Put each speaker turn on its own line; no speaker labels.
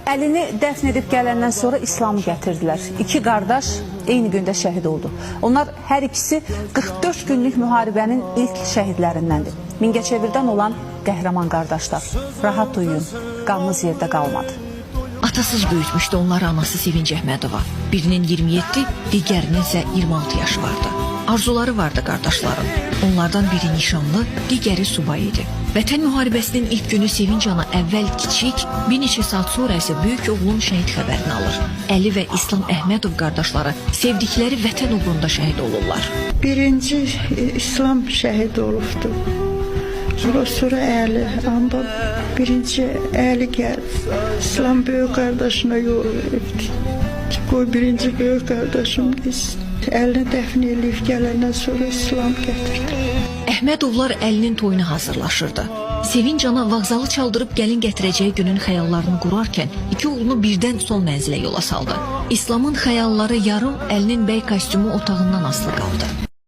Əlini dəfn edib gələndən sonra İslamı gətirdilər. İki qardaş eyni gündə şəhid oldu. Onlar hər ikisi 44 günlük müharibənin ilk şəhidlərindəndir. Mingəçevirdən olan qəhrəman qardaşlar. Rahat uyuyun, qanınız yerdə qalmadı.
Atasız böyütmüşdü onları anası Sevinc Əhmədova. Birinin 27, digərinin isə 26 yaşı vardı. Arzuları vardı qardaşların. Onlardan biri nişanlı, digəri subay idi. Vətən müharibəsinin ilk günü Sevinc ana əvvəl kiçik, bir neçə saat sonra isə böyük oğlunun şəhid xəbərini alır. Əli və İslam Əhmədov qardaşları sevdikləri vətən uğrunda şəhid olurlar.
Birinci İslam şəhid olubdu. Sonra Əli, amma birinci Əli gəldi. İslam böyük qardaşına yol verdi. Qoy birinci böyük qardaşım biz. Əlini dəfn edib gələndən sonra İslam gətirdi.
Əhmədovlar Əlinin toyuna hazırlaşırdı. Sevinc ana vağzalı çaldırıb gəlin gətirəcəyi günün xəyallarını qurarkən iki oğlunu birdən son mənzilə yola saldı. İslamın xəyalları yarım Əlinin bəy kostyumu otağından asılı qaldı.